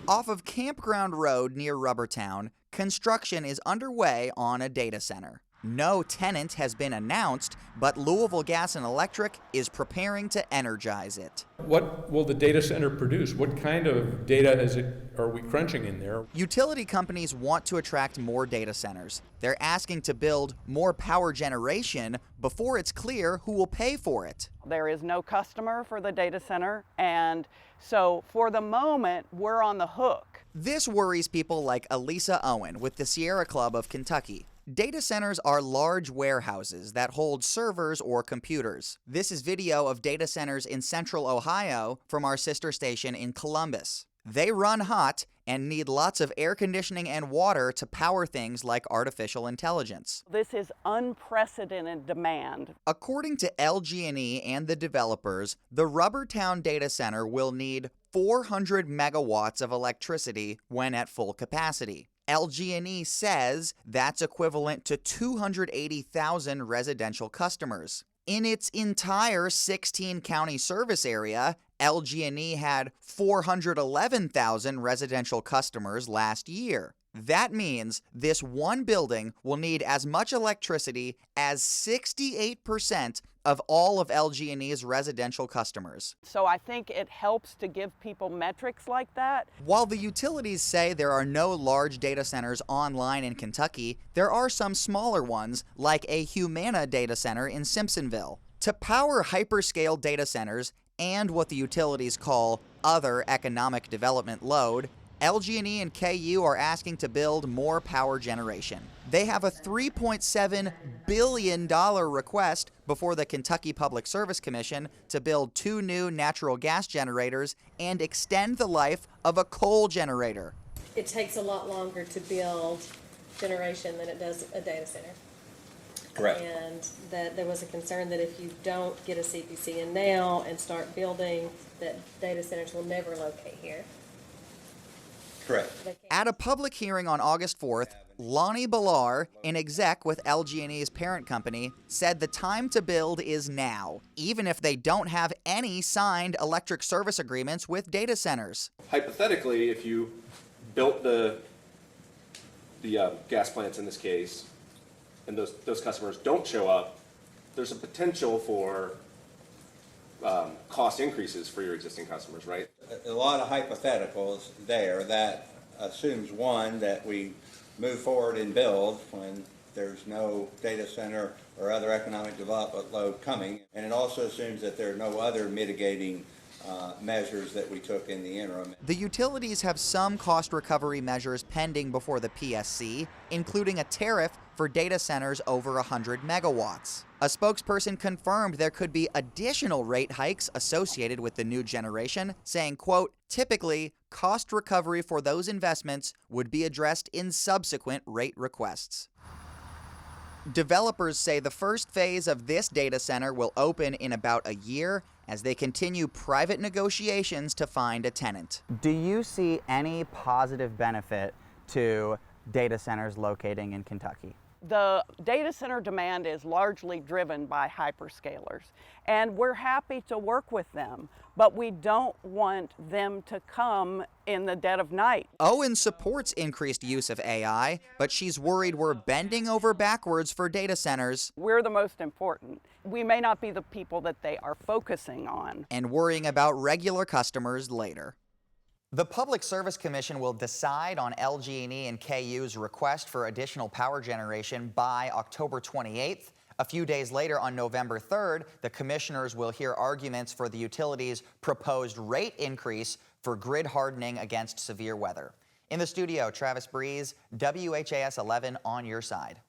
Off of Campground Road near Rubbertown, construction is underway on a data center. No tenant has been announced, but Louisville Gas and Electric is preparing to energize it. What will the data center produce? What kind of data are we crunching in there? Utility companies want to attract more data centers. They're asking to build more power generation before it's clear who will pay for it. There is no customer for the data center, and so for the moment, we're on the hook. This worries people like Elisa Owen with the Sierra Club of Kentucky. Data centers are large warehouses that hold servers or computers. This is video of data centers in central Ohio from our sister station in Columbus. They run hot and need lots of air conditioning and water to power things like artificial intelligence. This is unprecedented demand. According to LG&E and the developers, the Rubbertown data center will need 400 megawatts of electricity when at full capacity. LG&E says that's equivalent to 280,000 residential customers. In its entire 16-county service area, LG&E had 411,000 residential customers last year. That means this one building will need as much electricity as 68% of all of LG&E's residential customers. So I think it helps to give people metrics like that. While the utilities say there are no large data centers online in Kentucky, there are some smaller ones, like a Humana data center in Simpsonville. To power hyperscale data centers and what the utilities call other economic development load, LG&E and KU are asking to build more power generation. They have a $3.7 billion request before the Kentucky Public Service Commission to build 2 new natural gas generators and extend the life of a coal generator. It takes a lot longer to build generation than it does a data center. Correct. And that there was a concern that if you don't get a CPC in now and start building, that data centers will never locate here. Correct. At a public hearing on August 4th, Lonnie Ballar, an exec with LG&E's parent company, said the time to build is now, even if they don't have any signed electric service agreements with data centers. Hypothetically, if you built the gas plants in this case, and those customers don't show up, there's a potential for cost increases for your existing customers, right? A lot of hypotheticals there. That assumes, one, that we move forward and build when there's no data center or other economic development load coming, and it also assumes that there are no other mitigating measures that we took in the interim. The utilities have some cost recovery measures pending before the PSC, including a tariff for data centers over 100 megawatts. A spokesperson confirmed there could be additional rate hikes associated with the new generation, saying, quote, typically, cost recovery for those investments would be addressed in subsequent rate requests. Developers say the first phase of this data center will open in about a year as they continue private negotiations to find a tenant. Do you see any positive benefit to data centers locating in Kentucky? The data center demand is largely driven by hyperscalers, and we're happy to work with them, but we don't want them to come in the dead of night. Owen supports increased use of AI, but she's worried we're bending over backwards for data centers. We're the most important. We may not be the people that they are focusing on. And worrying about regular customers later. The Public Service Commission will decide on LG&E and KU's request for additional power generation by October 28th. A few days later, on November 3rd, the commissioners will hear arguments for the utilities' proposed rate increase for grid hardening against severe weather. In the studio, Travis Breeze, WHAS 11 on your side.